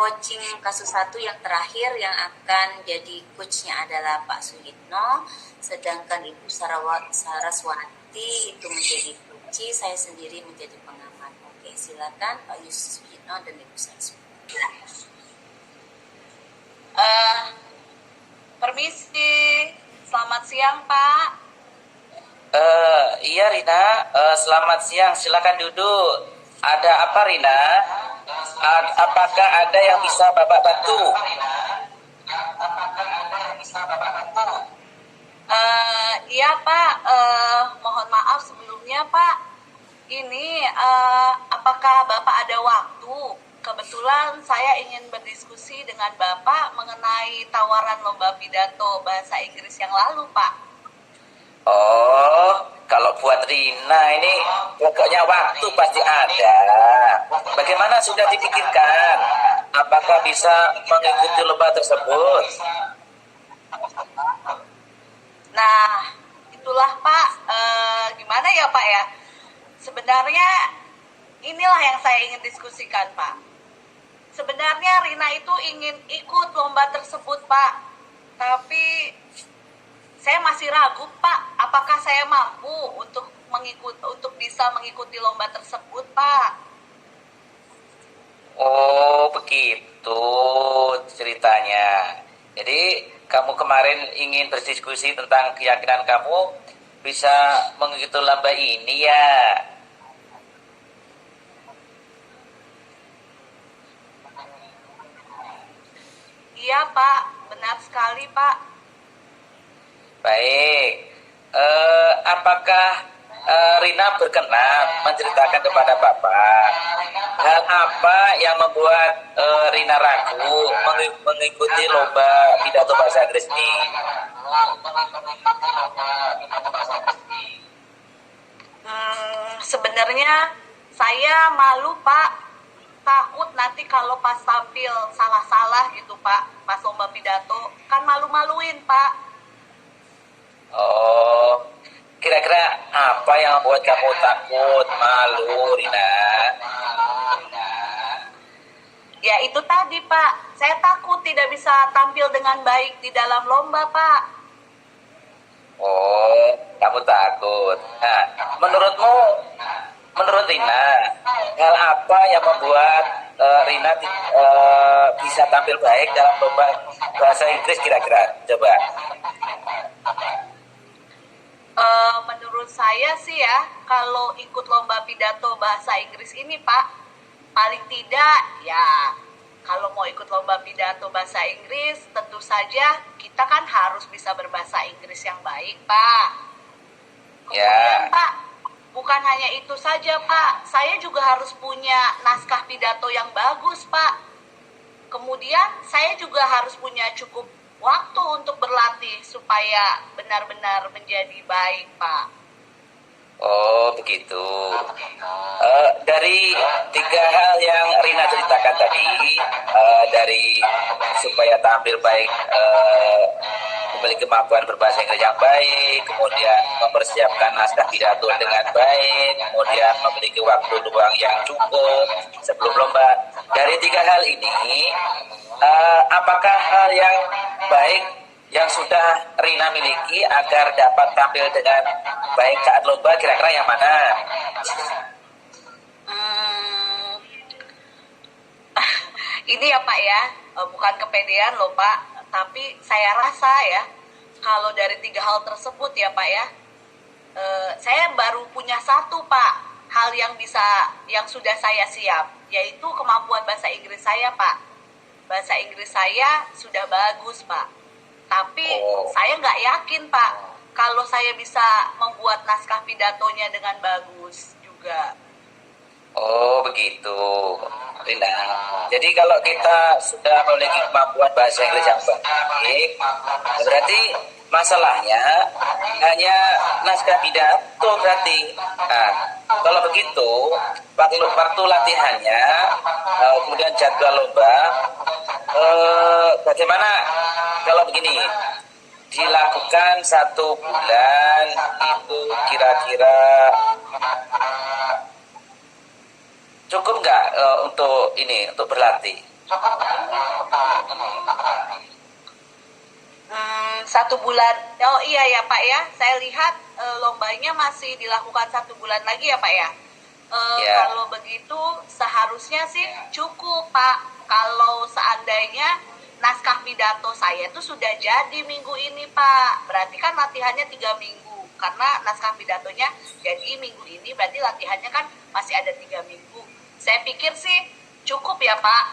coaching kasus 1 yang terakhir yang akan jadi coachnya adalah Pak Suyitno, sedangkan Ibu Saraswati itu menjadi coach, saya sendiri menjadi pengamat. Oke, silakan Pak Suyitno dan Ibu Saraswati. Permisi, selamat siang Pak. Iya Rina, selamat siang, silakan duduk. Ada apa Rina? Apakah ada yang bisa Bapak bantu? Iya Pak, mohon maaf sebelumnya Pak. Ini apakah Bapak ada waktu? Kebetulan saya ingin berdiskusi dengan Bapak mengenai tawaran lomba pidato bahasa Inggris yang lalu Pak. Oh, kalau buat Rina ini pokoknya waktu pasti ada. Bagaimana sudah dipikirkan? Apakah bisa mengikuti lomba tersebut? Nah, itulah Pak, gimana ya Pak ya? Sebenarnya inilah yang saya ingin diskusikan Pak. Sebenarnya Rina itu ingin ikut lomba tersebut Pak, tapi saya masih ragu Pak, apakah saya mampu untuk bisa mengikuti lomba tersebut Pak. Oh, begitu ceritanya. Jadi kamu kemarin ingin berdiskusi tentang keyakinan kamu bisa mengikuti lomba ini ya? Iya Pak, benar sekali Pak. Baik, apakah Rina berkenan menceritakan kepada Bapak hal apa yang membuat Rina ragu mengikuti lomba pidato bahasa Inggris ini? Sebenarnya saya malu Pak, takut nanti kalau pas tampil salah-salah gitu Pak, pas lomba pidato, kan malu-maluin Pak. Oh, kira-kira apa yang membuat kamu takut, malu, Rina? Ya itu tadi Pak, saya takut tidak bisa tampil dengan baik di dalam lomba Pak. Oh, kamu takut. Nah, menurut Rina, hal apa yang membuat Rina bisa tampil baik dalam lomba bahasa Inggris kira-kira? Coba. Menurut saya sih ya, kalau ikut lomba pidato bahasa Inggris ini Pak, paling tidak ya kalau mau ikut lomba pidato bahasa Inggris, tentu saja kita kan harus bisa berbahasa Inggris yang baik Pak. Kemudian Pak, bukan hanya itu saja Pak, saya juga harus punya naskah pidato yang bagus Pak. Kemudian saya juga harus punya cukup waktu untuk berlatih supaya benar-benar menjadi baik Pak. Oh begitu. Dari 3 hal yang Rina ceritakan tadi, dari supaya tampil baik, memiliki kemampuan berbahasa Inggris yang baik, kemudian mempersiapkan naskah pidato dengan baik, kemudian memiliki waktu luang yang cukup sebelum lomba. Dari 3 hal ini, apakah hal yang baik yang sudah Rina miliki agar dapat tampil dengan baik saat lomba, kira-kira yang mana? Ini ya Pak ya, bukan kepedean loh Pak, tapi saya rasa ya, kalau dari 3 hal tersebut ya Pak ya, saya baru punya 1 Pak, hal yang sudah saya siap, yaitu kemampuan bahasa Inggris saya Pak. Bahasa Inggris saya sudah bagus Pak. Tapi saya nggak yakin Pak kalau saya bisa membuat naskah pidatonya dengan bagus juga. Oh begitu, Rina. Jadi kalau kita sudah memiliki kemampuan bahasa Inggris yang baik, berarti masalahnya hanya naskah pidato berarti. Nah, kalau begitu waktu latihannya, kemudian jadwal lomba, bagaimana kalau begini? Dilakukan 1 bulan itu kira-kira cukup nggak untuk berlatih? Satu bulan. Oh iya ya Pak ya, saya lihat lombanya masih dilakukan 1 bulan lagi ya Pak ya. Ya. Kalau begitu seharusnya sih cukup Pak. Kalau seandainya naskah pidato saya itu sudah jadi minggu ini Pak, berarti kan latihannya 3 minggu. Karena naskah pidatonya jadi minggu ini, berarti latihannya kan masih ada 3 minggu. Saya pikir sih cukup ya Pak.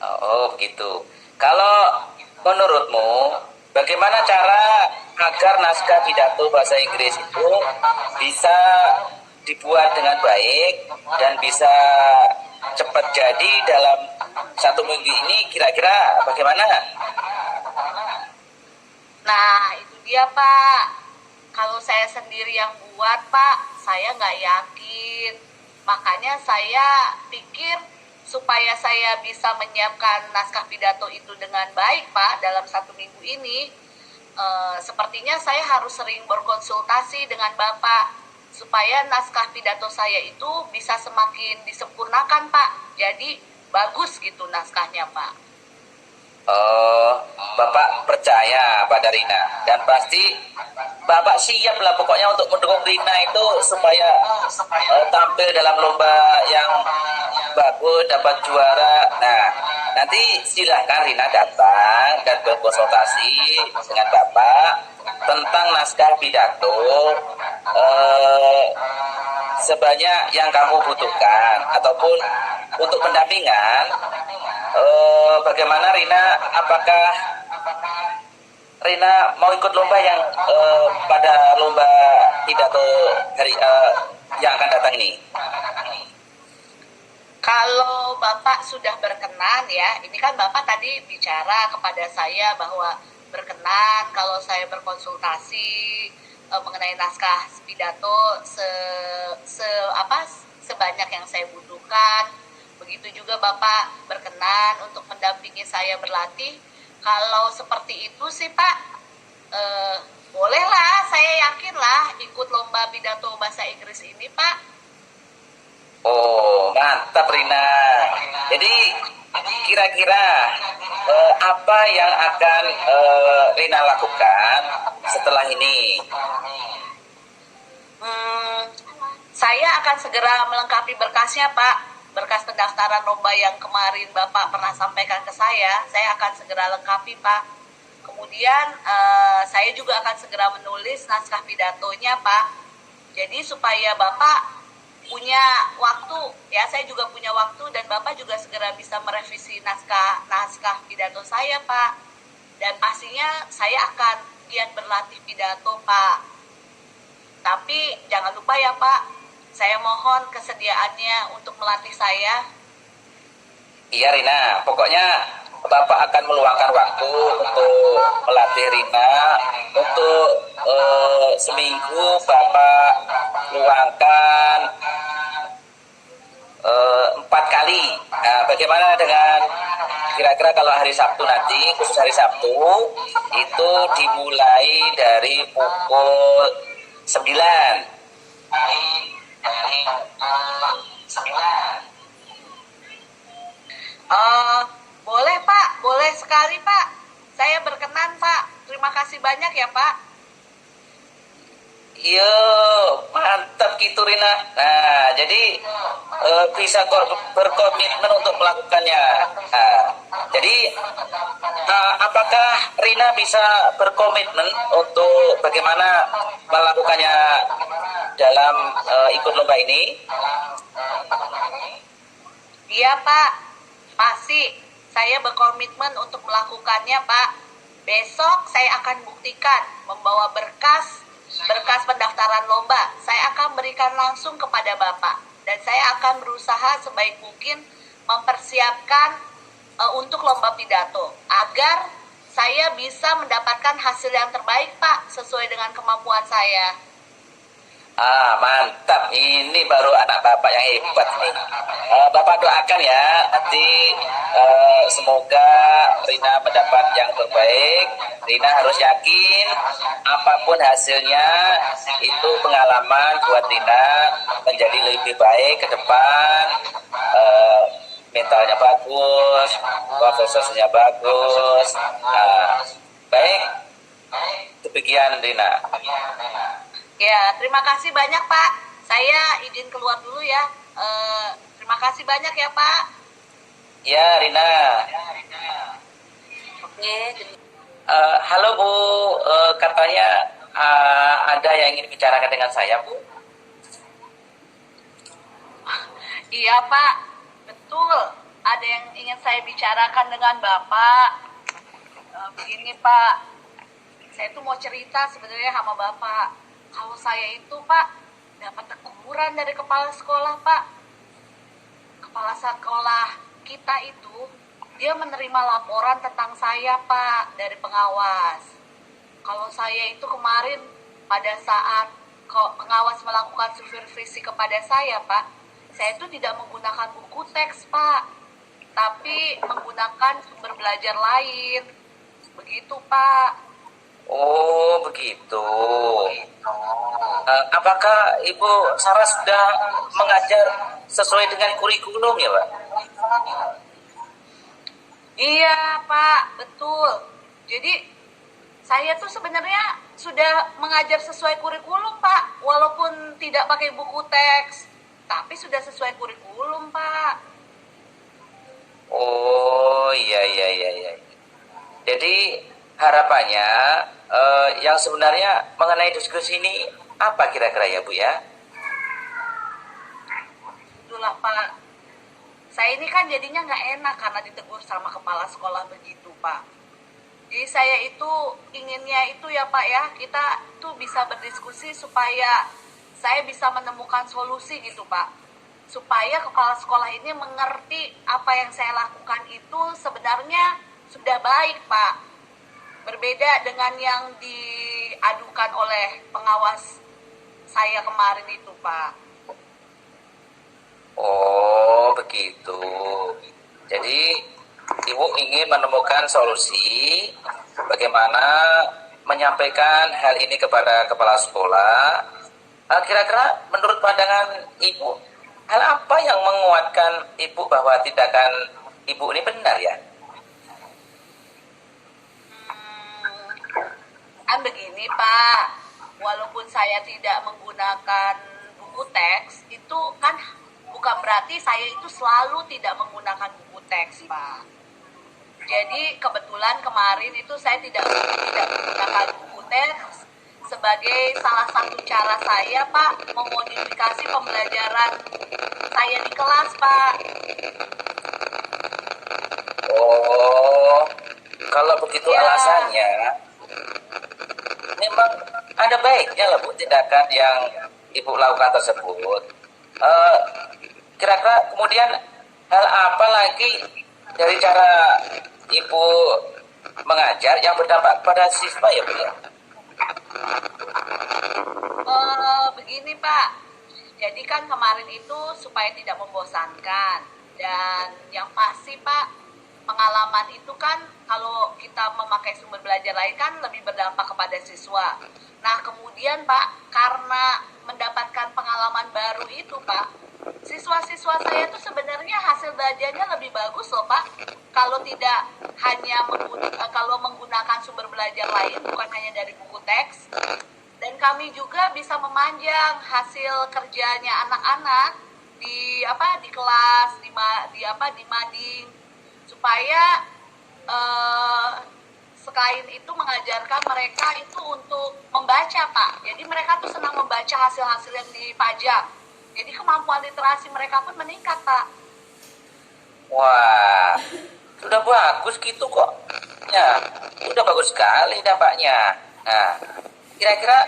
Oh, begitu. Kalau menurutmu, bagaimana cara agar naskah pidato bahasa Inggris itu bisa dibuat dengan baik dan bisa cepat jadi dalam 1 minggu ini, kira-kira bagaimana? Nah, itu dia Pak. Kalau saya sendiri yang buat Pak, saya nggak yakin. Makanya saya pikir supaya saya bisa menyiapkan naskah pidato itu dengan baik Pak dalam 1 minggu ini, sepertinya saya harus sering berkonsultasi dengan Bapak supaya naskah pidato saya itu bisa semakin disempurnakan Pak. Jadi bagus gitu naskahnya Pak. Bapak percaya pada Rina dan pasti Bapak siap lah pokoknya untuk mendukung Rina itu supaya tampil dalam lomba yang bagus, dapat juara. Nah, nanti silahkan Rina datang dan berkonsultasi dengan Bapak tentang naskah pidato sebanyak yang kamu butuhkan ataupun untuk pendampingan. Bagaimana Rina? Apakah Rina mau ikut lomba yang pada lomba pidato hari yang akan datang ini? Kalau Bapak sudah berkenan ya, ini kan Bapak tadi bicara kepada saya bahwa berkenan kalau saya berkonsultasi mengenai naskah pidato sebanyak yang saya butuhkan. Begitu juga Bapak berkenan untuk mendampingi saya berlatih. Kalau seperti itu sih Pak, bolehlah, saya yakinlah ikut lomba pidato bahasa Inggris ini Pak. Oh, mantap Rina. Jadi kira-kira apa yang akan Rina lakukan setelah ini? Saya akan segera melengkapi berkasnya Pak. Berkas pendaftaran lomba yang kemarin Bapak pernah sampaikan ke saya akan segera lengkapi Pak. Kemudian saya juga akan segera menulis naskah pidatonya Pak. Jadi supaya Bapak punya waktu, ya saya juga punya waktu dan Bapak juga segera bisa merevisi naskah pidato saya Pak. Dan pastinya saya akan giat berlatih pidato Pak. Tapi jangan lupa ya Pak, saya mohon kesediaannya untuk melatih saya. Iya Rina, pokoknya Bapak akan meluangkan waktu untuk melatih Rina. Untuk seminggu Bapak luangkan 4 kali. Nah, bagaimana dengan kira-kira kalau hari Sabtu nanti, khusus hari Sabtu itu dimulai dari pukul 9. Boleh Pak, boleh sekali Pak. Saya berkenan Pak. Terima kasih banyak ya Pak. Iya, mantap gitu Rina. Nah, jadi bisa berkomitmen untuk melakukannya. Nah, jadi apakah Rina bisa berkomitmen untuk bagaimana melakukannya dalam ikut lomba ini? Iya Pak, pasti saya berkomitmen untuk melakukannya Pak. Besok saya akan buktikan membawa berkas pendaftaran lomba. Saya akan berikan langsung kepada Bapak. Dan saya akan berusaha sebaik mungkin mempersiapkan untuk lomba pidato. Agar saya bisa mendapatkan hasil yang terbaik Pak, sesuai dengan kemampuan saya. Mantap. Ini baru anak Bapak yang hebat nih. Bapak doakan ya, nanti semoga Rina mendapat yang terbaik. Rina harus yakin apapun hasilnya itu pengalaman buat Rina menjadi lebih baik ke depan. mentalnya bagus, konsentrasinya bagus. Nah, baik, demikian Rina. Ya, terima kasih banyak Pak. Saya izin keluar dulu ya. Terima kasih banyak ya Pak. Ya Rina. Oke, Halo Bu, katanya ada yang ingin bicarakan dengan saya Bu. Iya Pak, betul. Ada yang ingin saya bicarakan dengan Bapak. Begini Pak, saya tuh mau cerita sebenarnya sama Bapak. Kalau saya itu Pak, dapat teguran dari kepala sekolah Pak. Kepala sekolah kita itu, dia menerima laporan tentang saya Pak, dari pengawas. Kalau saya itu kemarin pada saat pengawas melakukan supervisi kepada saya Pak, saya itu tidak menggunakan buku teks Pak, tapi menggunakan sumber belajar lain. Begitu Pak. Oh begitu. Apakah Ibu Sarah sudah mengajar sesuai dengan kurikulum ya Pak? Iya Pak, betul. Jadi saya tuh sebenarnya sudah mengajar sesuai kurikulum Pak, walaupun tidak pakai buku teks, tapi sudah sesuai kurikulum Pak. Oh iya. Jadi harapannya yang sebenarnya mengenai diskusi ini apa kira-kira ya Bu ya? Itulah Pak. Saya ini kan jadinya nggak enak karena ditegur sama kepala sekolah begitu Pak. Jadi saya itu inginnya itu ya Pak ya, kita tuh bisa berdiskusi supaya saya bisa menemukan solusi gitu Pak. Supaya kepala sekolah ini mengerti apa yang saya lakukan itu sebenarnya sudah baik Pak. Berbeda dengan yang diadukan oleh pengawas saya kemarin itu Pak. Oh begitu. Jadi Ibu ingin menemukan solusi bagaimana menyampaikan hal ini kepada kepala sekolah. Kira-kira menurut pandangan Ibu, hal apa yang menguatkan Ibu bahwa tindakan Ibu ini benar ya? Kan begini Pak, walaupun saya tidak menggunakan buku teks, itu kan bukan berarti saya itu selalu tidak menggunakan buku teks Pak. Jadi kebetulan kemarin itu saya tidak menggunakan buku teks sebagai salah satu cara saya Pak memodifikasi pembelajaran saya di kelas Pak. Oh, kalau begitu Ya. alasannya, memang ada baiknya lah Bu tindakan yang Ibu lakukan tersebut. Kira-kira kemudian hal apa lagi dari cara Ibu mengajar yang berdampak pada siswa ya Bu ya? Begini Pak, jadi kan kemarin itu supaya tidak membosankan, dan yang pasti Pak, pengalaman itu kan kalau kita memakai sumber belajar lain kan lebih berdampak kepada siswa. Nah kemudian Pak, karena mendapatkan pengalaman baru itu Pak, siswa-siswa saya itu sebenarnya hasil belajarnya lebih bagus loh Pak, kalau tidak hanya kalau menggunakan sumber belajar lain, bukan hanya dari buku teks. Dan kami juga bisa memanjang hasil kerjanya anak-anak di kelas, di mading, supaya selain itu mengajarkan mereka itu untuk membaca Pak. Jadi mereka tuh senang membaca hasil-hasil yang dipajang. Jadi kemampuan literasi mereka pun meningkat Pak. Wah, sudah bagus gitu kok. Ya, sudah bagus sekali dampaknya. Nah, kira-kira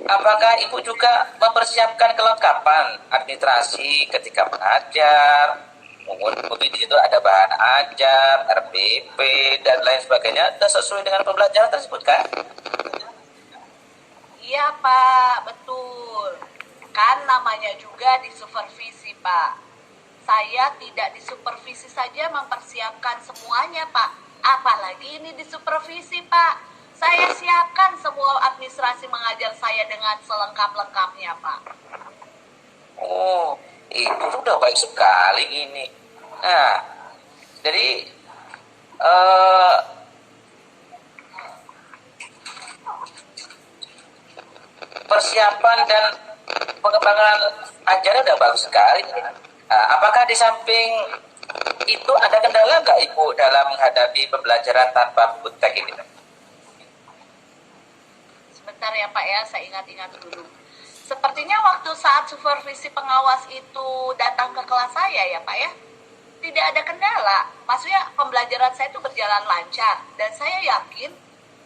apakah Ibu juga mempersiapkan kelengkapan administrasi ketika mengajar? Mungkin di situ ada bahan ajar, RPP, dan lain sebagainya. Dan sesuai dengan pembelajaran tersebut kan? Iya Pak, betul. Kan namanya juga disupervisi Pak. Saya tidak disupervisi saja mempersiapkan semuanya Pak. Apalagi ini disupervisi Pak. Saya siapkan semua administrasi mengajar saya dengan selengkap-lengkapnya Pak. Oh, itu sudah baik sekali ini. Nah, jadi eh, persiapan dan pengembangan ajaran udah bagus sekali. Nah, apakah di samping itu ada kendala nggak Ibu dalam menghadapi pembelajaran tanpa buku teks ini? Sebentar ya Pak ya, saya ingat-ingat dulu. Sepertinya waktu saat supervisi pengawas itu datang ke kelas saya ya Pak ya, tidak ada kendala. Maksudnya pembelajaran saya itu berjalan lancar. Dan saya yakin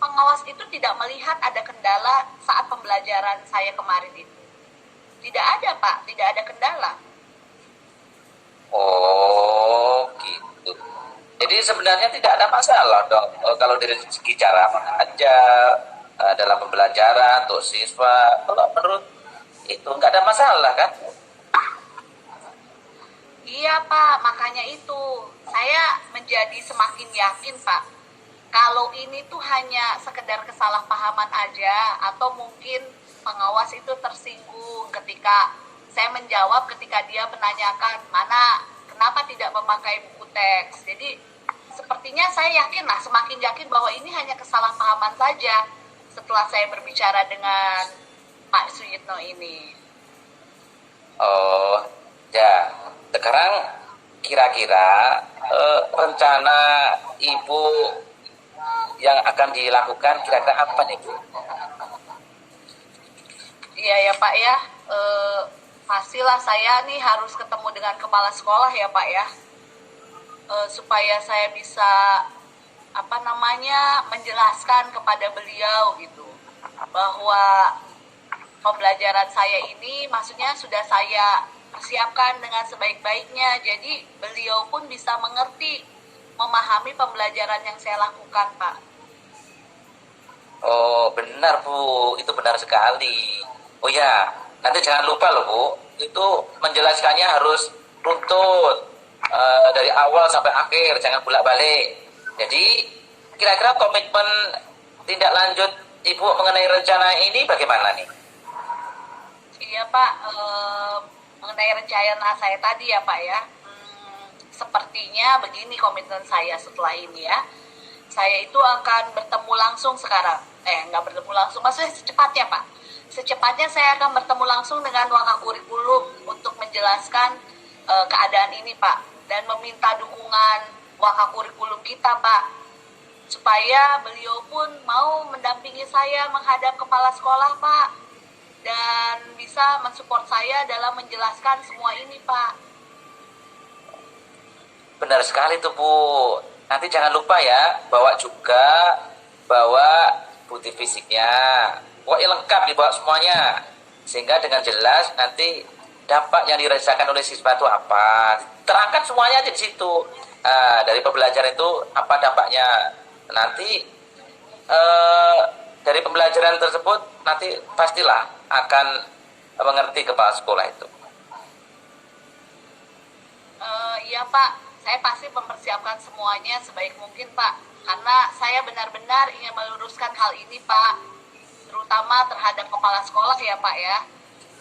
pengawas itu tidak melihat ada kendala saat pembelajaran saya kemarin itu. Tidak ada Pak, tidak ada kendala. Oh, gitu. Jadi sebenarnya tidak ada masalah dong kalau dari segi cara mengajar dalam pembelajaran untuk siswa. Kalau menurut itu nggak ada masalah kan? Iya Pak, makanya itu saya menjadi semakin yakin Pak. Kalau ini tuh hanya sekedar kesalahpahaman aja, atau mungkin pengawas itu tersinggung ketika saya menjawab ketika dia menanyakan kenapa tidak memakai buku teks. Jadi sepertinya saya yakin lah, semakin yakin bahwa ini hanya kesalahpahaman saja setelah saya berbicara dengan Pak Suyitno ini. Oh, ya. Sekarang kira-kira rencana Ibu yang akan dilakukan kira-kira apa nih Bu? Iya ya Pak ya, pastilah saya nih harus ketemu dengan kepala sekolah ya Pak ya, supaya saya bisa menjelaskan kepada beliau gitu, bahwa pembelajaran saya ini maksudnya sudah saya persiapkan dengan sebaik-baiknya, jadi beliau pun bisa mengerti, memahami pembelajaran yang saya lakukan Pak. Oh, benar Bu, itu benar sekali. Oh ya, nanti jangan lupa loh Bu, itu menjelaskannya harus runtut dari awal sampai akhir, jangan bolak-balik. Jadi kira-kira komitmen tindak lanjut Ibu mengenai rencana ini bagaimana nih? Iya Pak, mengenai rencana saya tadi ya Pak ya, sepertinya begini komitmen saya setelah ini ya. Saya itu akan bertemu langsung sekarang. Nggak bertemu langsung, maksudnya secepatnya Pak. Secepatnya saya akan bertemu langsung dengan Wakakurikulum untuk menjelaskan keadaan ini Pak. Dan meminta dukungan Wakakurikulum kita Pak. Supaya beliau pun mau mendampingi saya menghadap kepala sekolah Pak. Dan bisa mensupport saya dalam menjelaskan semua ini Pak. Benar sekali tuh Bu. Nanti jangan lupa ya, bawa bukti fisiknya. Pokoknya lengkap dibawa semuanya. Sehingga dengan jelas nanti dampak yang dirasakan oleh siswa itu apa. Terangkan semuanya di situ. Dari pembelajaran itu apa dampaknya. Nanti dari pembelajaran tersebut nanti pastilah akan mengerti kepala sekolah itu. Iya Pak, saya pasti mempersiapkan semuanya sebaik mungkin Pak. Karena saya benar-benar ingin meluruskan hal ini Pak, terutama terhadap kepala sekolah ya Pak ya.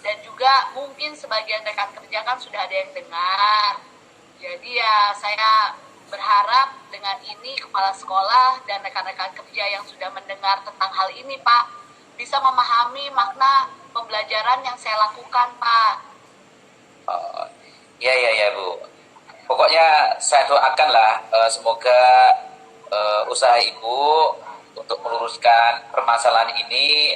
Dan juga mungkin sebagian rekan kerja kan sudah ada yang dengar. Jadi ya saya berharap dengan ini kepala sekolah dan rekan-rekan kerja yang sudah mendengar tentang hal ini Pak, bisa memahami makna pembelajaran yang saya lakukan Pak. Ya Bu. Pokoknya saya doakanlah semoga usaha Ibu untuk meluruskan permasalahan ini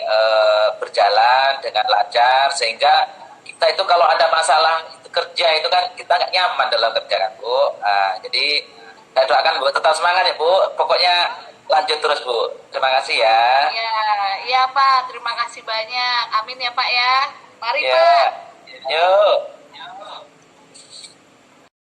berjalan dengan lancar, sehingga kita itu kalau ada masalah itu kerja itu kan kita nggak nyaman dalam kerja kan Bu. Jadi saya doakan Bu tetap semangat ya Bu. Pokoknya lanjut terus Bu. Terima kasih ya. Iya Pak, terima kasih banyak. Amin ya Pak ya. Mari Ya. Pak. Yuk.